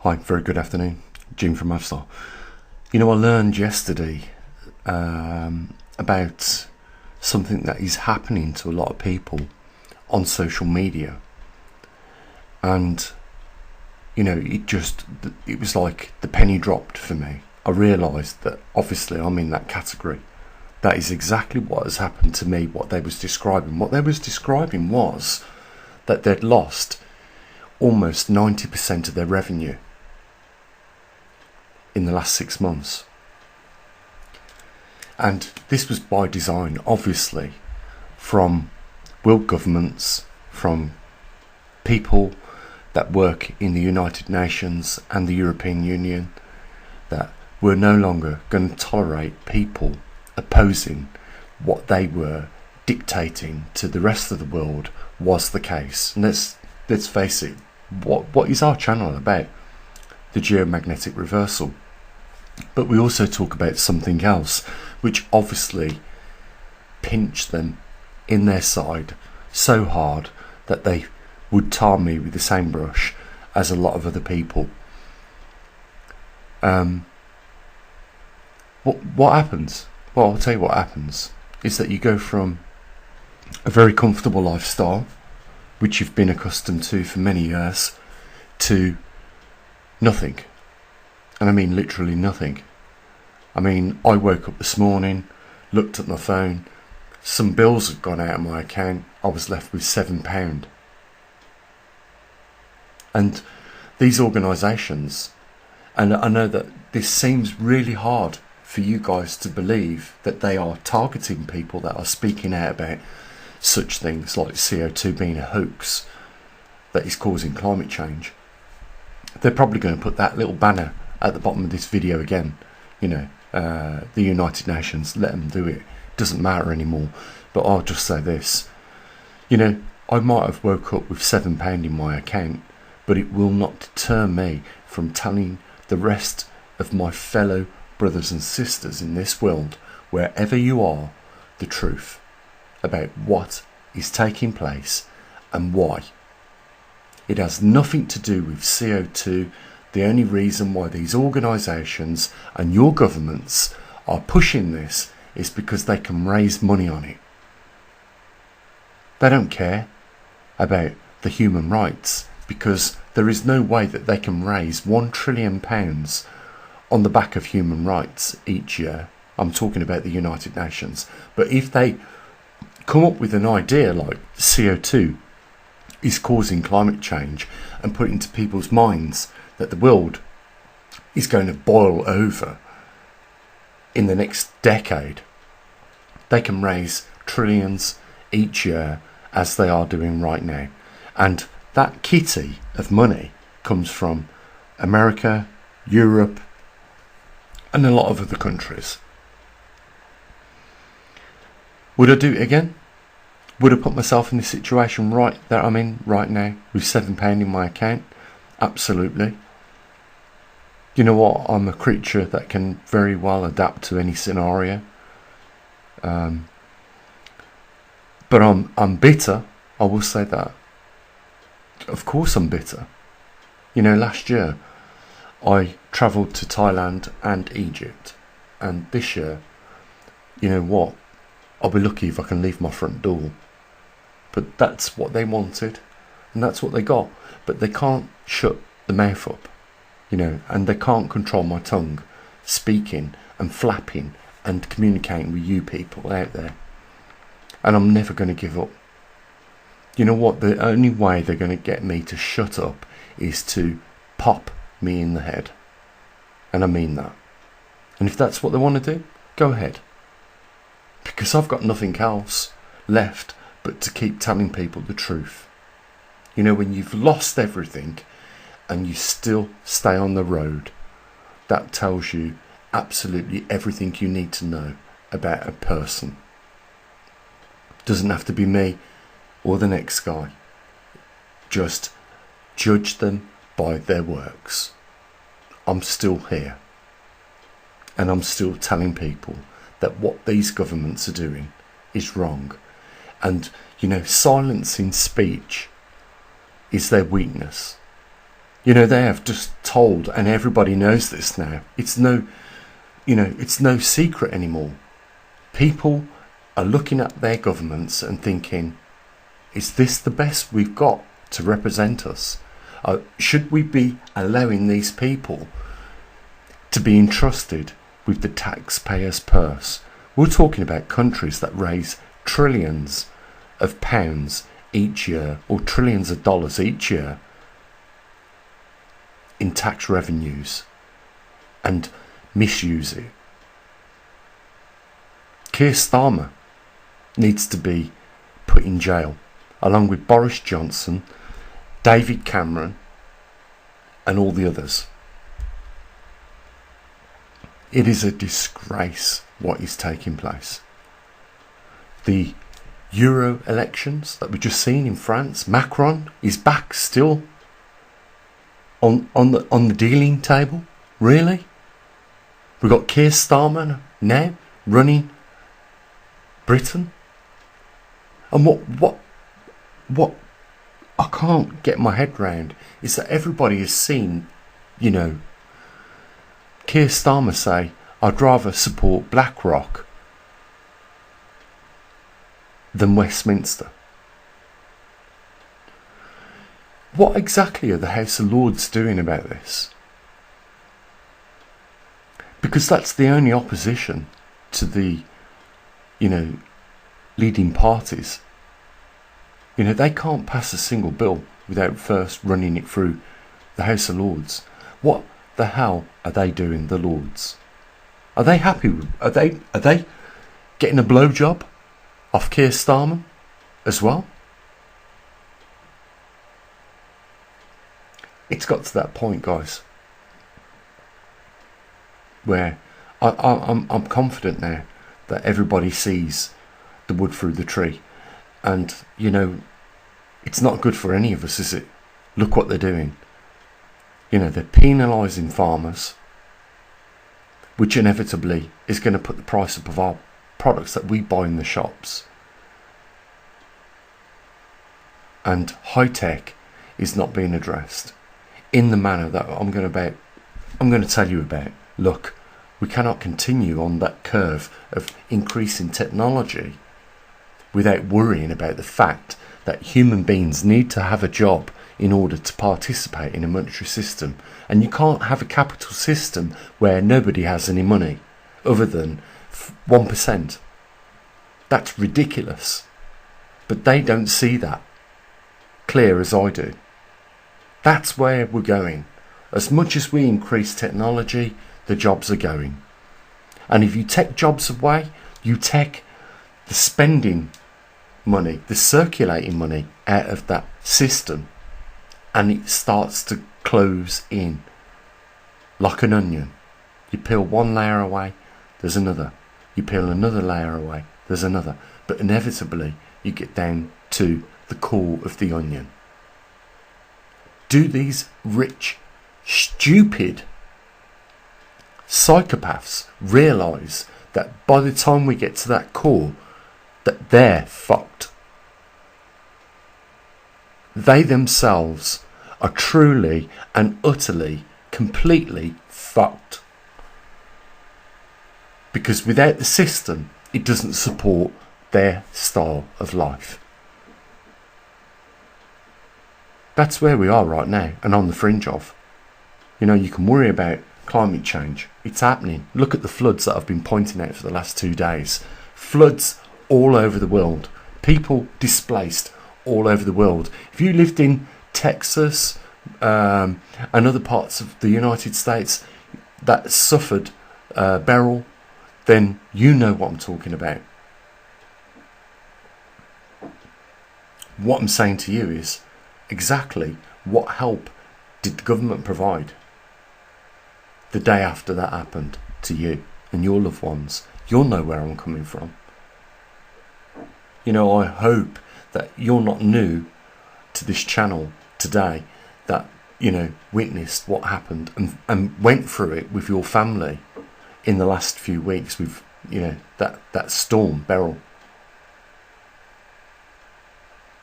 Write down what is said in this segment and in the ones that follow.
Hi, very good afternoon. Jim from Mavstar. I learned yesterday about something that is happening to a lot of people on social media. And, it was like the penny dropped for me. I realised that obviously I'm in that category. That is exactly what has happened to me, what they was describing. What they was describing was that they'd lost almost 90% of their revenue in the last 6 months. And this was by design, obviously, from world governments, from people that work in the United Nations and the European Union, that were no longer going to tolerate people opposing what they were dictating to the rest of the world was the case. And let's face it, what is our channel about? The geomagnetic reversal. But we also talk about something else which obviously pinched them in their side so hard that they would tar me with the same brush as a lot of other people. What happens? Well, I'll tell you what happens is that you go from a very comfortable lifestyle, which you've been accustomed to for many years, to nothing. And I mean literally nothing. I woke up this morning, looked at my phone, some bills had gone out of my account, I was left with £7. And these organisations, and I know that this seems really hard for you guys to believe, that they are targeting people that are speaking out about such things like CO2 being a hoax that is causing climate change. They're probably going to put that little banner at the bottom of this video again. The United Nations, let them do it. Doesn't matter anymore. But I'll just say this. I might have woke up with £7 in my account, but it will not deter me from telling the rest of my fellow brothers and sisters in this world, wherever you are, the truth about what is taking place and why. It has nothing to do with CO2. The only reason why these organisations and your governments are pushing this is because they can raise money on it. They don't care about the human rights, because there is no way that they can raise £1 trillion on the back of human rights each year. I'm talking about the United Nations. But if they come up with an idea like CO2 is causing climate change and put into people's minds that the world is going to boil over in the next decade, they can raise trillions each year as they are doing right now. And that kitty of money comes from America, Europe, and a lot of other countries. Would I do it again? Would I put myself in the situation that I'm in right now with £7 in my account? Absolutely. You know what? I'm a creature that can very well adapt to any scenario. But I'm bitter. I will say that. Of course I'm bitter. Last year I travelled to Thailand and Egypt, and this year, you know what? I'll be lucky if I can leave my front door. But that's what they wanted, and that's what they got. But they can't shut the mouth up, and they can't control my tongue, speaking and flapping and communicating with you people out there. And I'm never going to give up. You know what? The only way they're going to get me to shut up is to pop me in the head. And I mean that. And if that's what they want to do, go ahead. Because I've got nothing else left but to keep telling people the truth. When you've lost everything and you still stay on the road, that tells you absolutely everything you need to know about a person. Doesn't have to be me or the next guy. Just judge them by their works. I'm still here. And I'm still telling people that what these governments are doing is wrong. And, silencing speech is their weakness. They have just told, and everybody knows this now. It's no secret anymore. People are looking at their governments and thinking, is this the best we've got to represent us? Should we be allowing these people to be entrusted with the taxpayer's purse? We're talking about countries that raise trillions of pounds each year, or trillions of dollars each year, in tax revenues, and misuse it. Keir Starmer needs to be put in jail, along with Boris Johnson, David Cameron, and all the others. It is a disgrace what is taking place. The Euro elections that we've just seen in France, Macron is back still on the dealing table. Really? We've got Keir Starmer now running Britain. And what I can't get my head round is that everybody has seen, Keir Starmer say, I'd rather support BlackRock than Westminster. What exactly are the House of Lords doing about this? Because that's the only opposition to the, leading parties. They can't pass a single bill without first running it through the House of Lords. What the hell are they doing, the Lords? Are they happy? Are they getting a blowjob off Keir Starmer as well? It's got to that point, guys, where I'm confident now that everybody sees the wood through the tree. And, it's not good for any of us, is it? Look what they're doing. They're penalising farmers, which inevitably is going to put the price up of our products that we buy in the shops. And high tech is not being addressed in the manner that I'm going to tell you about. Look, we cannot continue on that curve of increasing technology without worrying about the fact that human beings need to have a job in order to participate in a monetary system. And you can't have a capital system where nobody has any money other than 1%. That's ridiculous. But they don't see that clear as I do. That's where we're going. As much as we increase technology, the jobs are going. And if you take jobs away, you take the spending money, the circulating money out of that system, and it starts to close in like an onion. You peel one layer away, there's another. You peel another layer away, there's another. But inevitably, you get down to the core of the onion. Do these rich, stupid psychopaths realise that by the time we get to that core, that they're fucked? They themselves are truly and utterly, completely fucked. Because without the system, it doesn't support their style of life. That's where we are right now, and on the fringe of. You can worry about climate change. It's happening. Look at the floods that I've been pointing out for the last 2 days. Floods all over the world. People displaced all over the world. If you lived in Texas and other parts of the United States that suffered Beryl, then you know what I'm talking about. What I'm saying to you is exactly what help did the government provide the day after that happened to you and your loved ones. You'll know where I'm coming from. I hope that you're not new to this channel today, that witnessed what happened and went through it with your family in the last few weeks with that storm Beryl.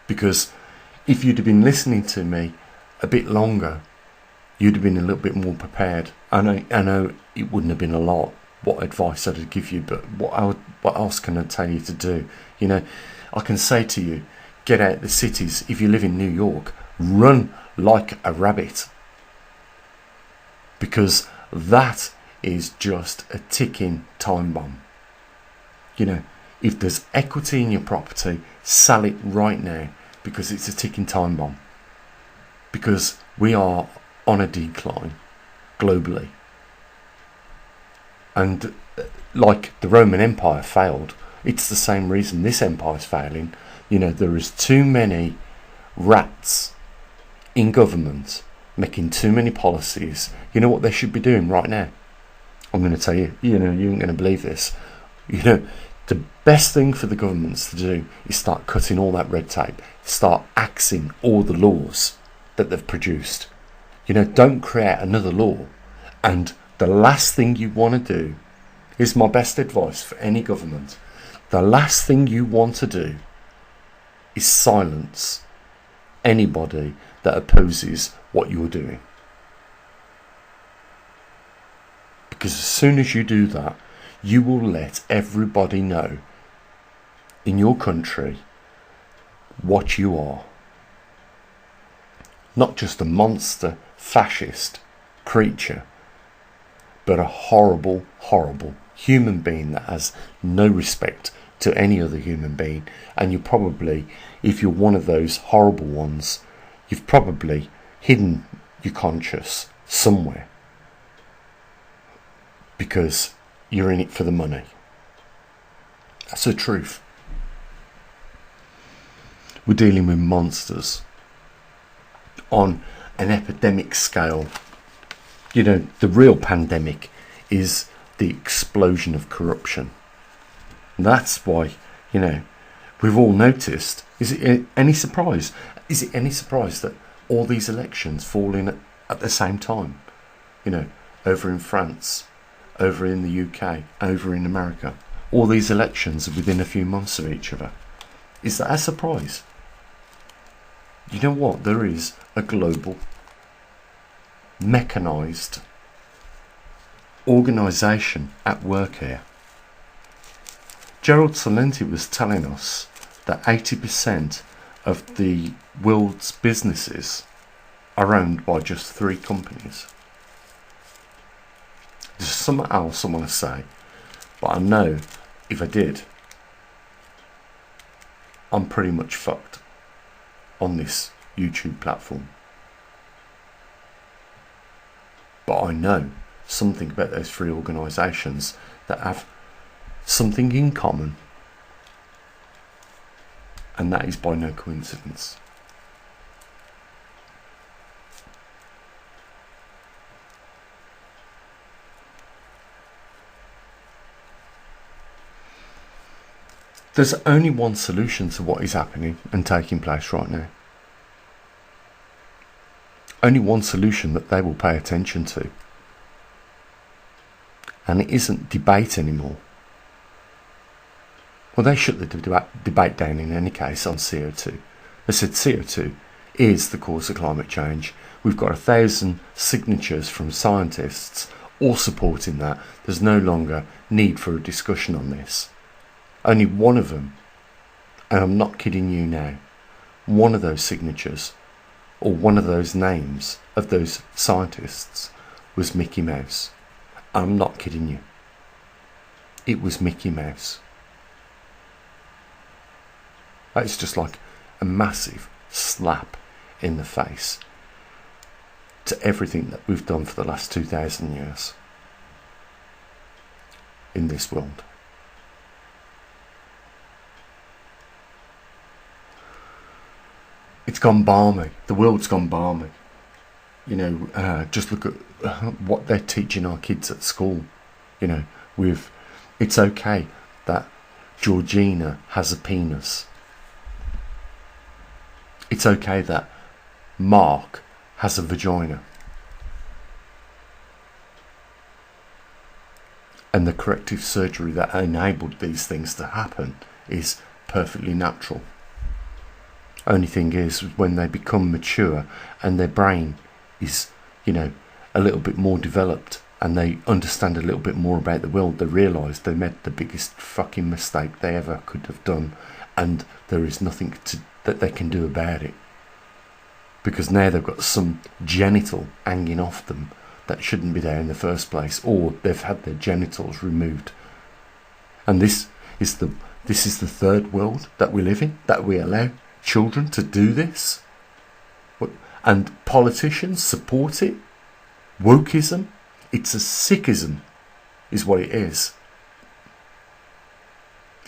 Because if you'd have been listening to me a bit longer, you'd have been a little bit more prepared. I know it wouldn't have been a lot what advice I'd give you, but what else can I tell you to do? You know, I can say to you, get out the cities. If you live in New York, run like a rabbit, because that is just a ticking time bomb. You know, if there's equity in your property, sell it right now, because it's a ticking time bomb. Because we are on a decline globally. And like the Roman Empire failed, it's the same reason this empire's failing. You know, there is too many rats in government making too many policies. You know what they should be doing right now? I'm going to tell you, you know, you ain't going to believe this. You know, the best thing for the governments to do is start cutting all that red tape, start axing all the laws that they've produced. You know, don't create another law. And the last thing you want to do, is my best advice for any government, the last thing you want to do is silence anybody that opposes what you're doing. Because as soon as you do that, you will let everybody know in your country what you are. Not just a monster, fascist creature, but a horrible, horrible human being that has no respect to any other human being. And you probably, if you're one of those horrible ones, you've probably hidden your conscience somewhere, because you're in it for the money. That's the truth. We're dealing with monsters on an epidemic scale. You know, the real pandemic is the explosion of corruption. And that's why, you know, we've all noticed. Is it any surprise? Is it any surprise that all these elections fall in at the same time? You know, over in France, over in the UK, over in America. All these elections are within a few months of each other. Is that a surprise? You know what? There is a global, mechanised organisation at work here. Gerald Celente was telling us that 80% of the world's businesses are owned by just 3 companies. There's something else I want to say, but I know if I did, I'm pretty much fucked on this YouTube platform. But I know something about those 3 organisations that have something in common, and that is by no coincidence. There's only one solution to what is happening and taking place right now. Only one solution that they will pay attention to. And it isn't debate anymore. Well, they shut the debate down in any case on CO2. They said CO2 is the cause of climate change. We've got 1,000 signatures from scientists all supporting that. There's no longer need for a discussion on this. Only one of them, and I'm not kidding you now, one of those signatures, or one of those names of those scientists, was Mickey Mouse. I'm not kidding you. It was Mickey Mouse. That's just like a massive slap in the face to everything that we've done for the last 2,000 years in this world. It's gone balmy. The world's gone balmy. You know, just look at what they're teaching our kids at school. You know, it's okay that Georgina has a penis. It's okay that Mark has a vagina. And the corrective surgery that enabled these things to happen is perfectly natural. Only thing is, when they become mature and their brain is you know, a little bit more developed and they understand a little bit more about the world, they realise they made the biggest fucking mistake they ever could have done, and there is nothing that they can do about it. Because now they've got some genital hanging off them that shouldn't be there in the first place, or they've had their genitals removed. And this is the third world that we live in, that we allow children to do this. And politicians support it. Wokeism, it's a sickism, is what it is.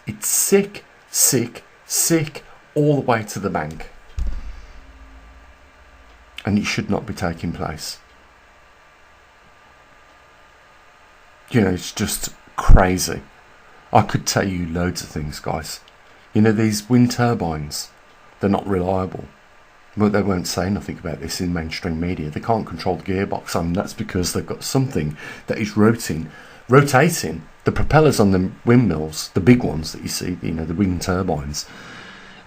It's sick, sick, sick, all the way to the bank. And it should not be taking place. You know, it's just crazy. I could tell you loads of things, guys. You know, these wind turbines, they're not reliable. But they won't say nothing about this in mainstream media. They can't control the gearbox, and that's because they've got something that is rotating the propellers on the windmills, the big ones that you see, you know, the wind turbines,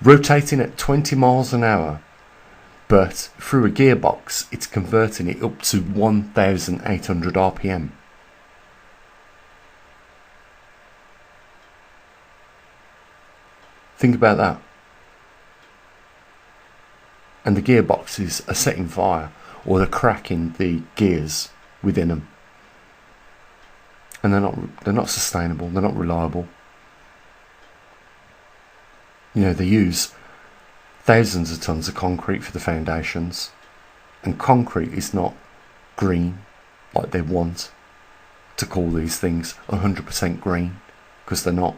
rotating at 20 miles an hour. But through a gearbox, it's converting it up to 1,800 RPM. Think about that. And the gearboxes are setting fire, or they're cracking the gears within them. And they're not sustainable, they're not reliable. You know, they use thousands of tons of concrete for the foundations, and concrete is not green like they want to call these things 100% green, because they're not.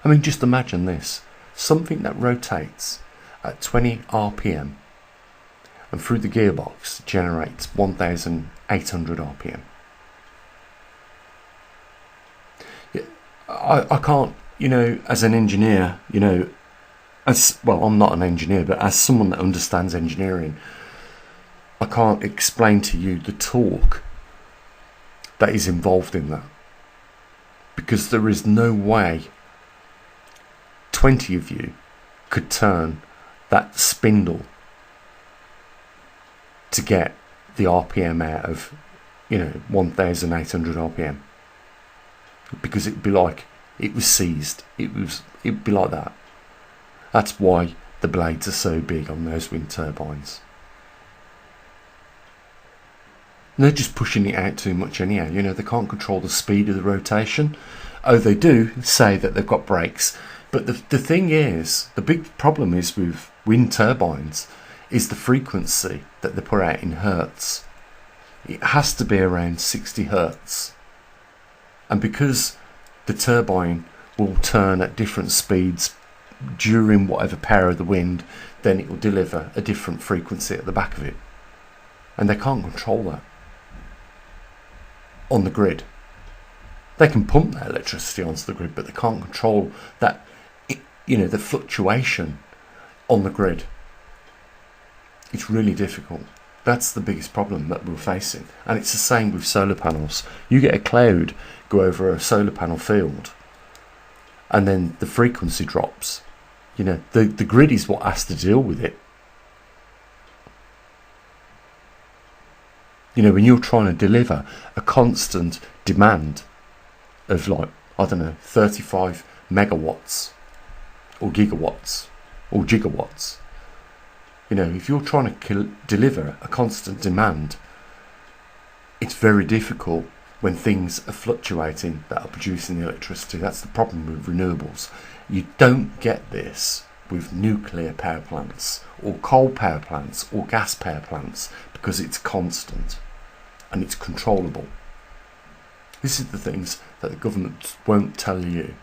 I mean, just imagine this. Something that rotates at 20 RPM and through the gearbox generates 1,800 RPM. Yeah, I can't, you know, as an engineer, you know, I'm not an engineer, but as someone that understands engineering, I can't explain to you the torque that is involved in that. Because there is no way 20 of you could turn that spindle to get the RPM out of, you know, 1,800 RPM, because it'd be like it was seized. It'd be like that. That's why the blades are so big on those wind turbines. And they're just pushing it out too much anyhow. You know, they can't control the speed of the rotation. Oh, they do say that they've got brakes. But the thing is, the big problem is with wind turbines is the frequency that they put out in hertz. It has to be around 60 hertz. And because the turbine will turn at different speeds during whatever power of the wind, then it will deliver a different frequency at the back of it. And they can't control that on the grid. They can pump that electricity onto the grid, but they can't control that, you know, the fluctuation on the grid. It's really difficult. That's the biggest problem that we're facing. And it's the same with solar panels. You get a cloud go over a solar panel field, and then the frequency drops. You know, the grid is what has to deal with it. You know, when you're trying to deliver a constant demand of, like, I don't know, 35 megawatts or gigawatts or gigawatts, you know, if you're trying to deliver a constant demand, it's very difficult when things are fluctuating that are producing the electricity. That's the problem with renewables. You don't get this with nuclear power plants or coal power plants or gas power plants, because it's constant and it's controllable. This is the things that the government won't tell you,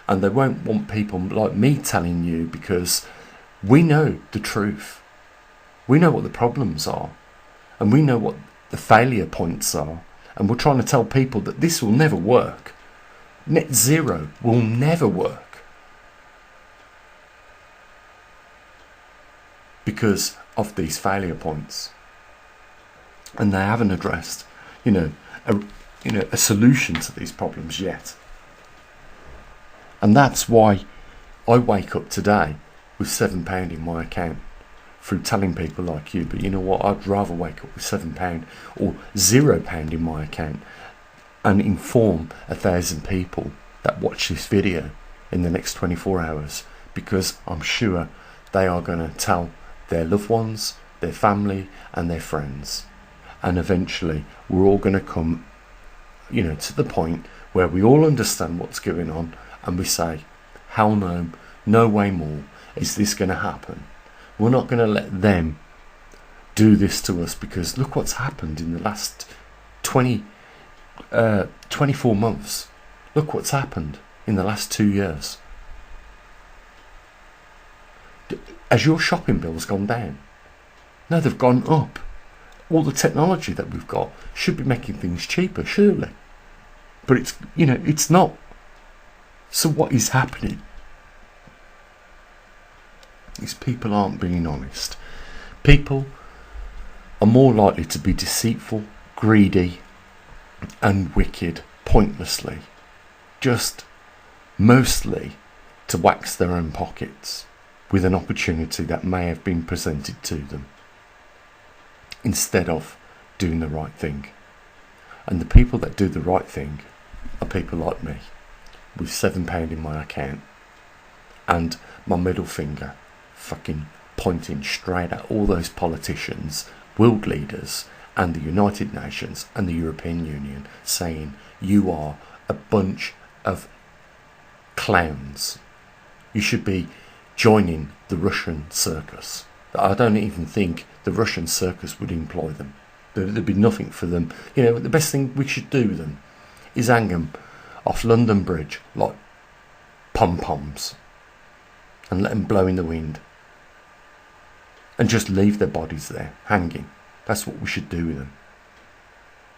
and they won't want people like me telling you, because we know the truth. We know what the problems are, and we know what the failure points are, and we're trying to tell people that this will never work. Net zero will never work because of these failure points, and they haven't addressed, a solution to these problems yet. And that's why I wake up today with £7 in my account through telling people like you, but you know what, I'd rather wake up with £7 or £0 in my account and inform 1,000 people that watch this video in the next 24 hours, because I'm sure they are going to tell their loved ones, their family and their friends, and eventually we're all going to come, you know, to the point where we all understand what's going on and we say, hell no, no way more is this going to happen. We're not going to let them do this to us, because look what's happened in the last 24 months. Look what's happened in the last 2 years. Has your shopping bills gone down? No, they've gone up. All the technology that we've got should be making things cheaper, surely. But it's, you know, it's not. So what is happening is people aren't being honest. People are more likely to be deceitful, greedy and wicked pointlessly, just mostly to wax their own pockets with an opportunity that may have been presented to them, instead of doing the right thing. And the people that do the right thing are people like me, with £7 in my account and my middle finger fucking pointing straight at all those politicians, world leaders and the United Nations and the European Union, saying you are a bunch of clowns. You should be joining the Russian circus. I don't even think the Russian circus would employ them. There'd be nothing for them. You know, the best thing we should do with them is hang them off London Bridge like pom-poms and let them blow in the wind and just leave their bodies there hanging. That's what we should do with them.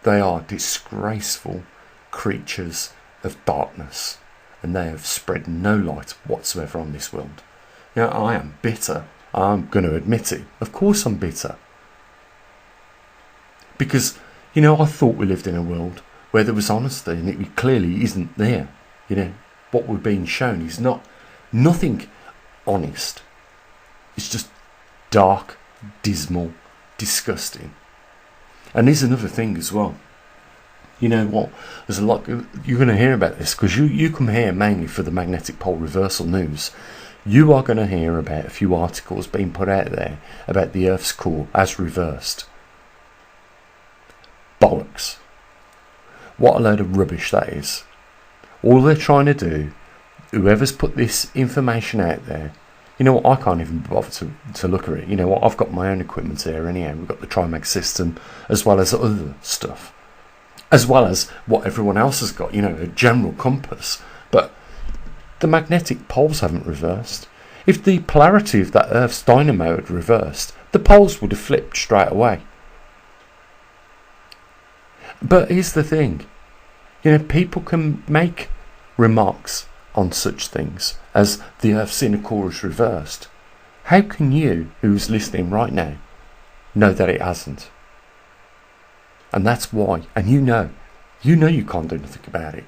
They are disgraceful creatures of darkness, and they have spread no light whatsoever on this world. You know, I am bitter. I'm going to admit it. Of course I'm bitter. Because, you know, I thought we lived in a world where there was honesty, and it clearly isn't there. You know, what we're being shown is nothing honest. It's just dark, dismal, disgusting. And there's another thing as well. You know what? There's a lot. You're going to hear about this because you come here mainly for the magnetic pole reversal news. You are going to hear about a few articles being put out there about the Earth's core as reversed. Bollocks. What a load of rubbish that is. All they're trying to do, whoever's put this information out there, you know what, I can't even bother to look at it. You know what, I've got my own equipment here anyhow. We've got the Trimag system as well as other stuff, as well as what everyone else has got, you know, a general compass. But the magnetic poles haven't reversed. If the polarity of that Earth's dynamo had reversed, the poles would have flipped straight away. But here's the thing, you know, people can make remarks on such things as the Earth's inner core is reversed. How can you, who's listening right now, know that it hasn't? And that's why, and you know you can't do anything about it.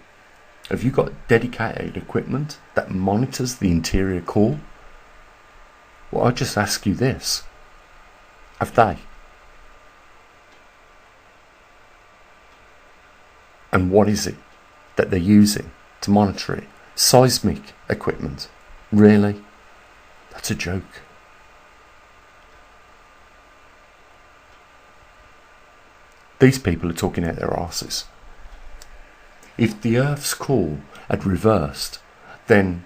Have you got dedicated equipment that monitors the interior core? Well, I just ask you this. Have they? And what is it that they're using to monitor it? Seismic equipment. Really? That's a joke. These people are talking out their arses. If the Earth's core had reversed, then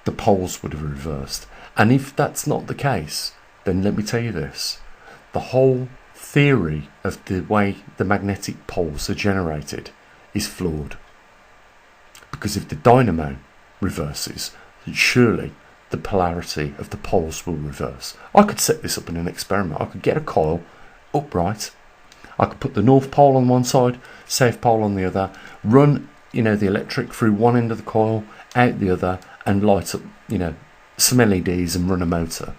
the poles would have reversed. And if that's not the case, then let me tell you this. The whole theory of the way the magnetic poles are generated is flawed. Because if the dynamo reverses, then surely the polarity of the poles will reverse. I could set this up in an experiment. I could get a coil upright. I could put the North Pole on one side, South Pole on the other, run, you know, the electric through one end of the coil, out the other, and light up, you know, some LEDs and run a motor.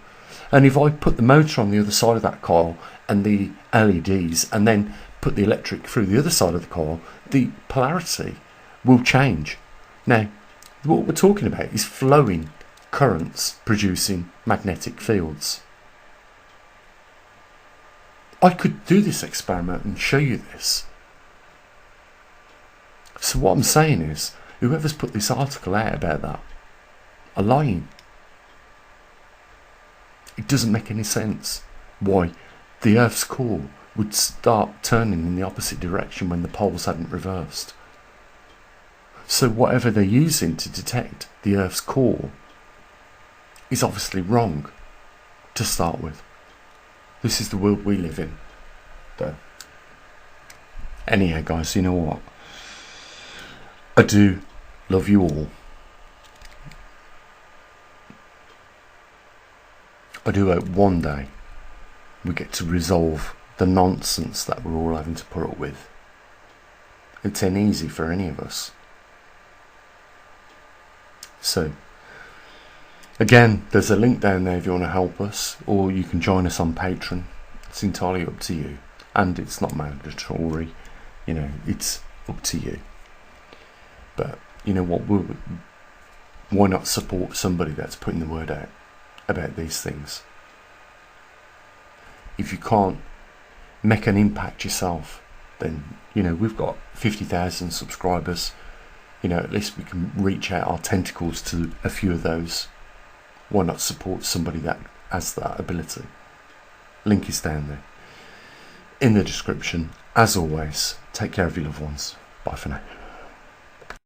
And if I put the motor on the other side of that coil and the LEDs, and then put the electric through the other side of the coil, the polarity will change. Now, what we're talking about is flowing currents producing magnetic fields. I could do this experiment and show you this. So what I'm saying is, whoever's put this article out about that are lying. It doesn't make any sense why the Earth's core would start turning in the opposite direction when the poles hadn't reversed. So whatever they're using to detect the Earth's core is obviously wrong to start with. This is the world we live in, though. Anyhow, guys, you know what? I do love you all. I do hope one day we get to resolve the nonsense that we're all having to put up with. It ain't easy for any of us. So, again, there's a link down there if you want to help us, or you can join us on Patreon. It's entirely up to you, and it's not mandatory. You know, it's up to you. But you know what? Why not support somebody that's putting the word out about these things? If you can't make an impact yourself, then you know we've got 50,000 subscribers. You know, at least we can reach out our tentacles to a few of those. Why not support somebody that has that ability? Link is down there in the description. As always, take care of your loved ones. Bye for now.